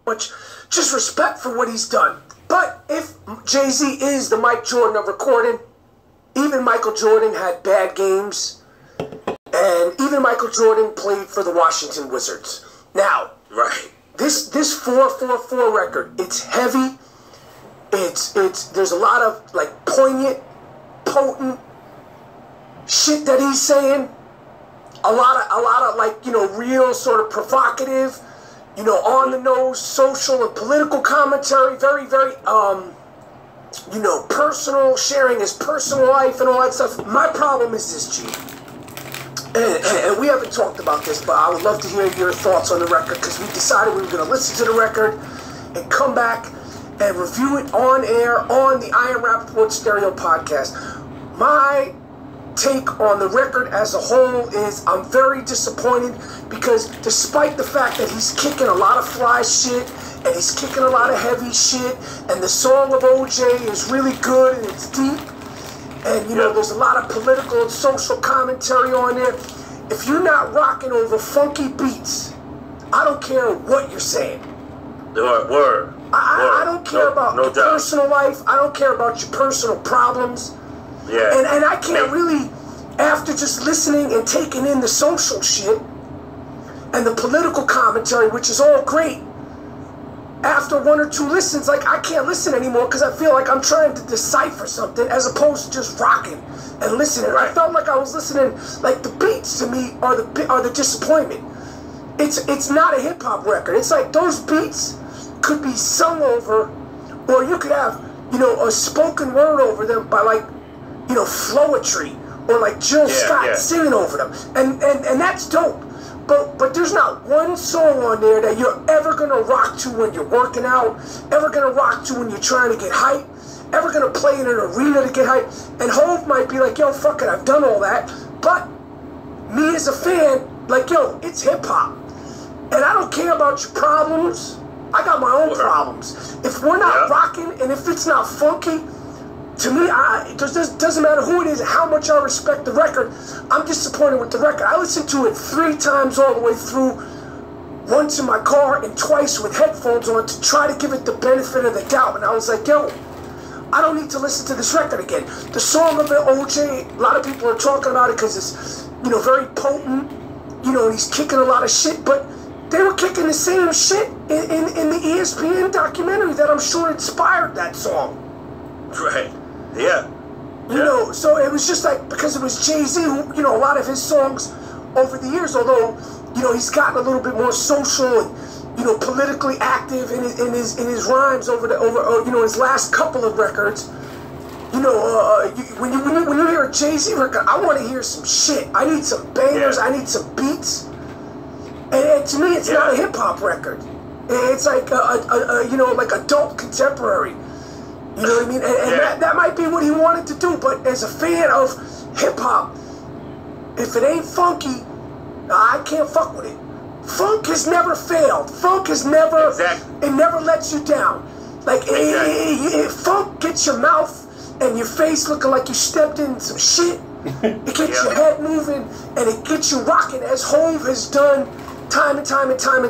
much just respect for what he's done. But if Jay-Z is the Mike Jordan of recording, even Michael Jordan had bad games, and even Michael Jordan played for the Washington Wizards. Now, right. This 444 record, it's heavy. It's there's a lot of like poignant, potent shit that he's saying. A lot of like, you know, real sort of provocative, you know, on the nose social and political commentary, very, very you know, personal, sharing his personal life and all that stuff. My problem is this, G. And we haven't talked about this, but I would love to hear your thoughts on the record, because we decided we were going to listen to the record and come back and review it on air on the I Am Rappaport Stereo podcast. My take on the record as a whole is I'm very disappointed, because despite the fact that he's kicking a lot of fly shit and he's kicking a lot of heavy shit, and the song of OJ is really good and it's deep, and you know, there's a lot of political and social commentary on there. If you're not rocking over funky beats, I don't care what you're saying. Word. I don't care about your personal life. I don't care about your personal problems. Yeah. And I can't really, after just listening and taking in the social shit and the political commentary, which is all great, after one or two listens, like, I can't listen anymore, because I feel like I'm trying to decipher something as opposed to just rocking and listening. Right. I felt like I was listening, like, the beats to me are the disappointment. It's not a hip hop record. It's like those beats could be sung over, or you could have, you know, a spoken word over them by, like, you know, Flowetry, or like Jill Scott singing over them, and that's dope. But there's not one song on there that you're ever gonna rock to when you're working out, ever gonna rock to when you're trying to get hype, ever gonna play in an arena to get hype. And Hov might be like, yo, fuck it, I've done all that. But me as a fan, like, yo, it's hip hop, and I don't care about your problems. I got my own problems. If we're not rocking, and if it's not funky, to me, it doesn't matter who it is, how much I respect the record, I'm disappointed with the record. I listened to it 3 times all the way through, once in my car and twice with headphones on, to try to give it the benefit of the doubt. And I was like, yo, I don't need to listen to this record again. The song of the OJ, a lot of people are talking about it because it's, you know, very potent, you know, and he's kicking a lot of shit, but they were kicking the same shit in the ESPN documentary that I'm sure inspired that song. Right. Yeah. You know, so it was just like, because it was Jay-Z, who, you know, a lot of his songs over the years, although, you know, he's gotten a little bit more social and, you know, politically active in his rhymes over you know, his last couple of records. You know, when you hear a Jay-Z record, I want to hear some shit. I need some bangers. I need some beats. And to me, it's not a hip hop record. It's like you know, like adult contemporary. You know what I mean? And that might be what he wanted to do, but as a fan of hip-hop, if it ain't funky, I can't fuck with it. Funk has never failed. Funk has never, it never lets you down. Like, funk gets your mouth and your face looking like you stepped in some shit. It gets your head moving, and it gets you rocking, as Hov has done time and time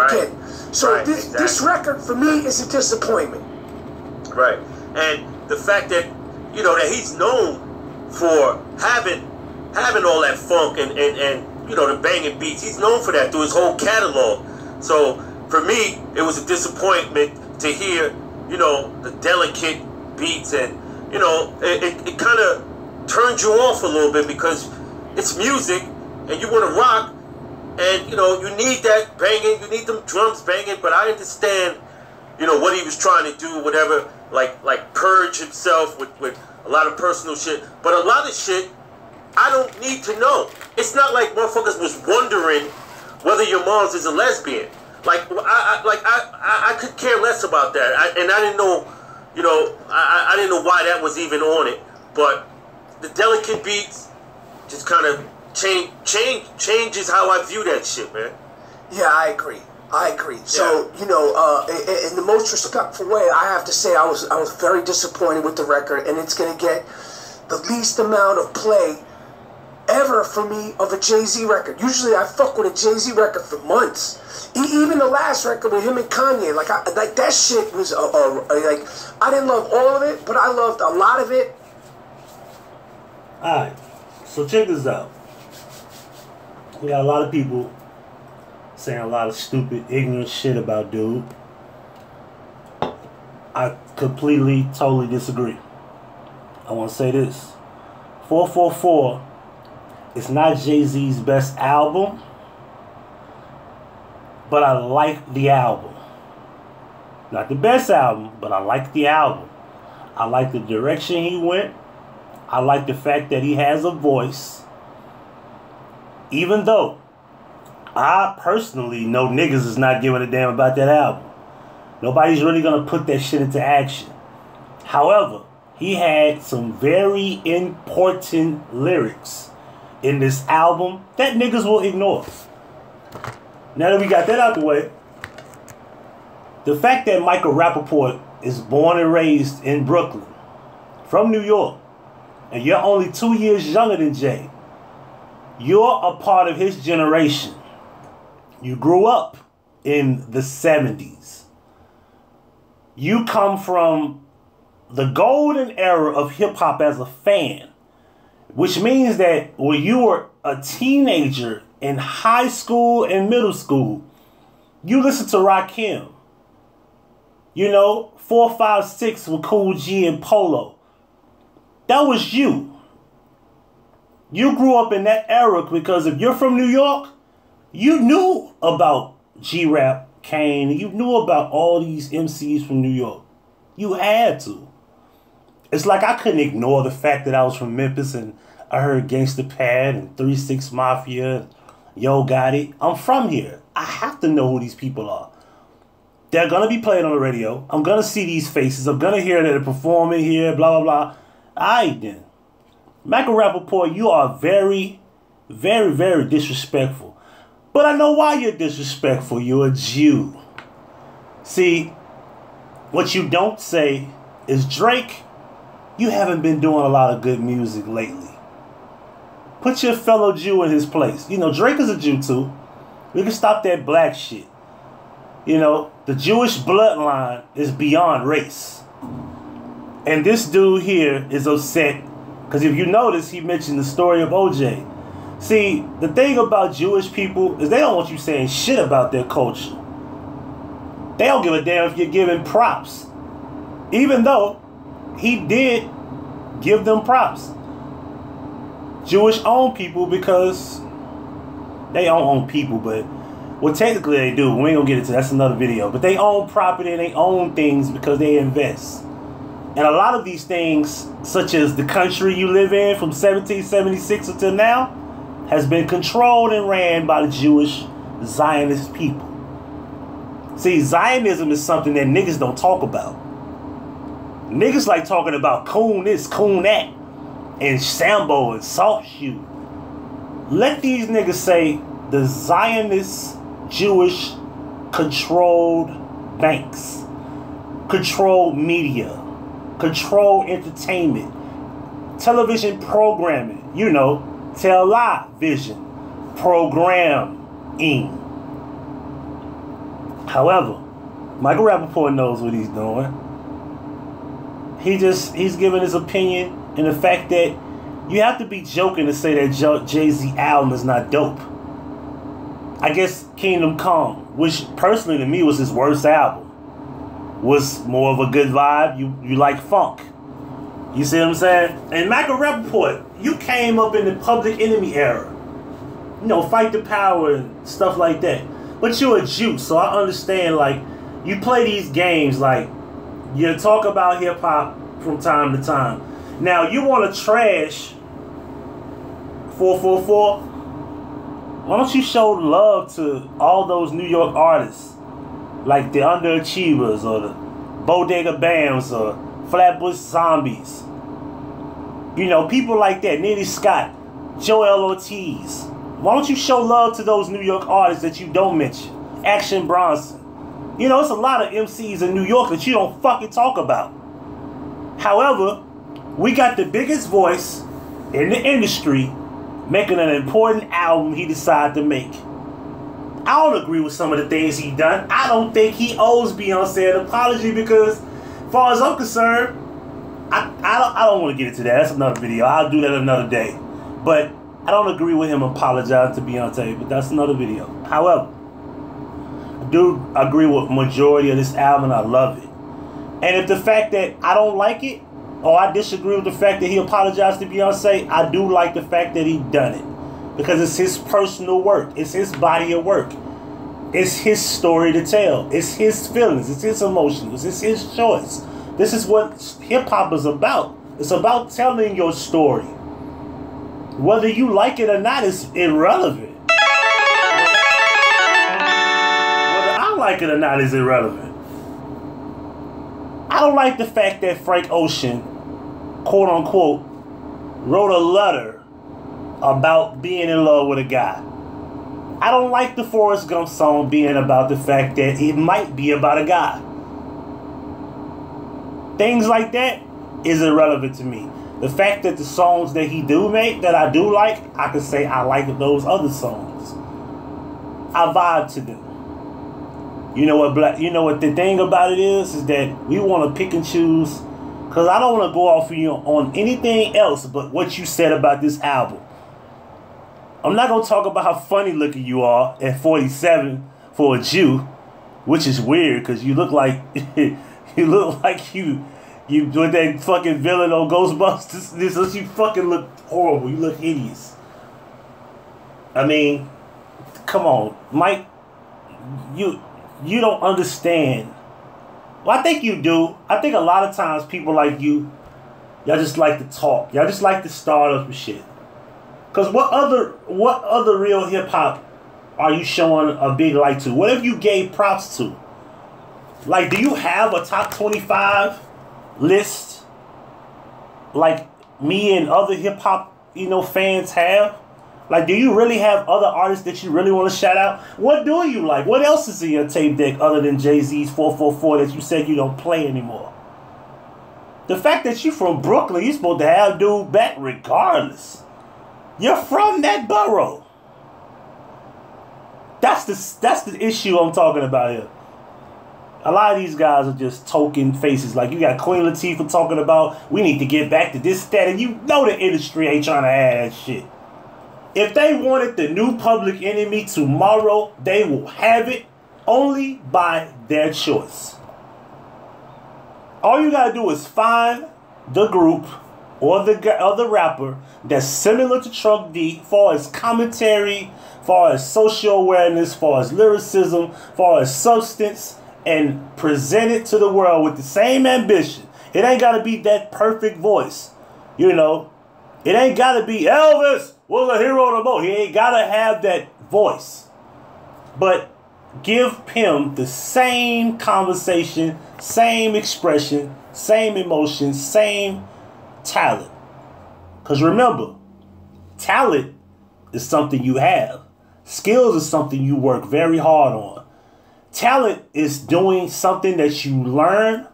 again. So this record, for me, is a disappointment. Right. And the fact that, you know, that he's known for having all that funk and you know, the banging beats. He's known for that through his whole catalog. So for me, it was a disappointment to hear, you know, the delicate beats, and, you know, it kind of turns you off a little bit, because it's music and you want to rock, and, you know, you need that banging, you need them drums banging. But I understand, you know, what he was trying to do, whatever, like purge himself with a lot of personal shit. But a lot of shit I don't need to know. It's not like motherfuckers was wondering whether your mom's is a lesbian. Like, I could care less about that. And I didn't know, you know, I didn't know why that was even on it. But the delicate beats just kind of changes how I view that shit, man. Yeah, I agree. So, you know, in the most respectful way, I have to say I was very disappointed with the record, and it's going to get the least amount of play ever for me of a Jay-Z record. Usually I fuck with a Jay-Z record for months. Even the last record with him and Kanye, like that shit was like, I didn't love all of it, but I loved a lot of it. Alright, so check this out. We got a lot of people saying a lot of stupid, ignorant shit about dude. I completely, totally disagree. I want to say this. 444 is not Jay-Z's best album, but I like the album. Not the best album, but I like the album. I like the direction he went. I like the fact that he has a voice. Even though I personally know niggas is not giving a damn about that album. Nobody's really going to put that shit into action. However, he had some very important lyrics in this album that niggas will ignore. Now that we got that out the way, the fact that Michael Rappaport is born and raised in Brooklyn, from New York, and you're only 2 years younger than Jay, you're a part of his generation. You grew up in the 70s. You come from the golden era of hip-hop as a fan, which means that when you were a teenager in high school and middle school, you listened to Rakim. You know, 4, 5, 6 with Cool G and Polo. That was you. You grew up in that era because if you're from New York, you knew about G-Rap, Kane, you knew about all these MCs from New York. You had to. It's like I couldn't ignore the fact that I was from Memphis and I heard Gangsta Pad and 3 6 Mafia, Yo Gotti. I'm from here. I have to know who these people are. They're going to be played on the radio. I'm going to see these faces. I'm going to hear that they're performing here, blah, blah, blah. Alright then. Michael Rappaport, you are very, very, very disrespectful. But I know why you're disrespectful. You're a Jew. See, what you don't say is, Drake, you haven't been doing a lot of good music lately. Put your fellow Jew in his place. You know, Drake is a Jew too. We can stop that black shit. You know, the Jewish bloodline is beyond race. And this dude here is upset because if you notice, he mentioned the story of OJ. See, the thing about Jewish people is they don't want you saying shit about their culture. They don't give a damn if you're giving props. Even though he did give them props. Jewish own people because they don't own people, but well, technically they do. We ain't gonna get into that. That's another video. But they own property and they own things because they invest. And a lot of these things, such as the country you live in from 1776 until now, has been controlled and ran by the Jewish Zionist people. See, Zionism is something that niggas don't talk about. Niggas like talking about coon this, coon that, and Sambo and Salt Shoe. Let these niggas say the Zionist Jewish controlled banks, controlled media, controlled entertainment, television programming, you know, television programming. However, Michael Rappaport knows what he's doing. He's giving his opinion, and the fact that you have to be joking to say that Jay-Z album is not dope. I guess Kingdom Come, which personally to me was his worst album, was more of a good vibe. You like funk. You see what I'm saying? And Michael Rappaport, you came up in the Public Enemy era. You know, Fight the Power and stuff like that. But you're a Jew, so I understand, like, you play these games, like, you talk about hip-hop from time to time. Now, you want to trash 444? Why don't you show love to all those New York artists, like the Underachievers or the Bodega Bams or Flatbush Zombies? You know, people like that. Nitty Scott, Joel Ortiz. Why don't you show love to those New York artists that you don't mention? Action Bronson. You know, it's a lot of MCs in New York that you don't fucking talk about. However, we got the biggest voice in the industry making an important album he decided to make. I don't agree with some of the things he done. I don't think he owes Beyonce an apology because, as far as I'm concerned, I don't want to get into that. That's another video. I'll do that another day. But I don't agree with him apologizing to Beyonce, but that's another video. However, I do agree with majority of this album, and I love it. And if the fact that I don't like it, or I disagree with the fact that he apologized to Beyonce, I do like the fact that he done it. Because it's his personal work. It's his body of work. It's his story to tell. It's his feelings. It's his emotions. It's his choice. This is what hip-hop is about. It's about telling your story. Whether you like it or not is irrelevant. Whether I like it or not is irrelevant. I don't like the fact that Frank Ocean, quote-unquote, wrote a letter about being in love with a guy. I don't like the Forrest Gump song being about the fact that it might be about a guy. Things like that is irrelevant to me. The fact that the songs that he do make that I do like, I can say I like those other songs. I vibe to them. You know what the thing about it is that we want to pick and choose, because I don't want to go off of you on anything else but what you said about this album. I'm not going to talk about how funny looking you are at 47 for a Jew, which is weird because you look like you look like you with that fucking villain on Ghostbusters. You fucking look horrible. You look hideous. I mean, come on, Mike. You don't understand. Well, I think you do. I think a lot of times people like you, y'all just like to talk. Y'all just like to start up with shit. Because what other real hip-hop are you showing a big light to? What if you gave props to? Like, do you have a top 25 list like me and other hip-hop, fans have? Like, do you really have other artists that you really want to shout out? What do you like? What else is in your tape deck other than Jay-Z's 444 that you said you don't play anymore? The fact that you from Brooklyn, you're supposed to have dude back regardless. You're from that borough. That's the issue I'm talking about here. A lot of these guys are just token faces. Like, you got Queen Latifah talking about, we need to get back to this, that, and you know the industry ain't trying to add that shit. If they wanted the new Public Enemy tomorrow, they will have it only by their choice. All you gotta do is find the group or the rapper that's similar to Truck D, far as commentary, far as social awareness, far as lyricism, far as substance, and present it to the world with the same ambition. It ain't gotta be that perfect voice, It ain't gotta be Elvis was a hero on the boat. He ain't gotta have that voice. But give him the same conversation, same expression, same emotion, same talent. Because remember, talent is something you have. Skills is something you work very hard on. Talent is doing something that you learn.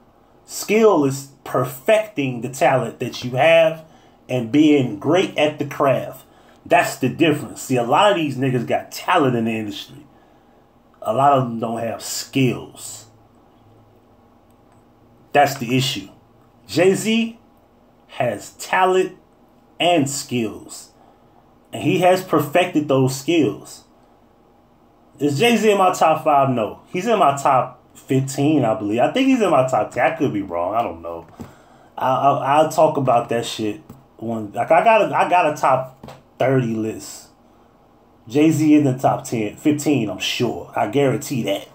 Skill is perfecting the talent that you have and being great at the craft. That's the difference. See, a lot of these niggas got talent in the industry. A lot of them don't have skills. That's the issue. Jay-Z has talent and skills. And he has perfected those skills. Is Jay-Z in my top 5? No. He's in my top 15, I believe. I think he's in my top 10. I could be wrong. I don't know. I'll talk about that shit. I got a top 30 list. Jay-Z in the top 10, 15, I'm sure. I guarantee that.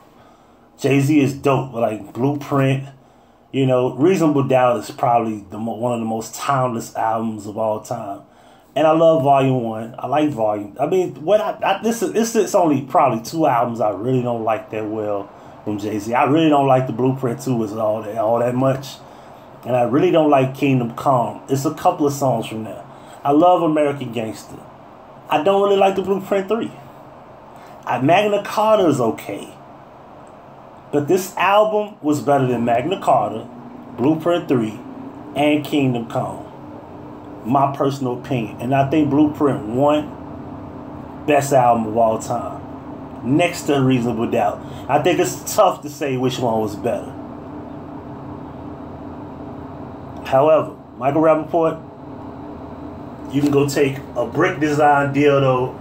Jay-Z is dope. Like Blueprint, Reasonable Doubt is probably one of the most timeless albums of all time. And I love Volume 1. I like Volume. I mean, this is only probably 2 albums I really don't like that well from Jay-Z. I really don't like the Blueprint 2 is all that much. And I really don't like Kingdom Come. It's a couple of songs from there. I love American Gangster. I don't really like the Blueprint 3. Magna Carta is okay. But this album was better than Magna Carta, Blueprint 3, and Kingdom Come. my personal opinion. And I think Blueprint 1, best album of all time. Next to Reasonable Doubt. I think it's tough to say which one was better. However, Michael Rappaport, you can go take a brick design dildo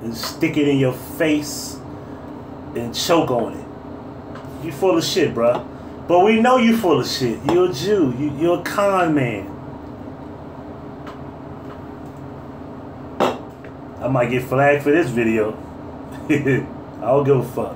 and stick it in your face and choke on it. You full of shit, bruh. But we know you full of shit. You're a Jew. You're a con man. I might get flagged for this video. I don't give a fuck.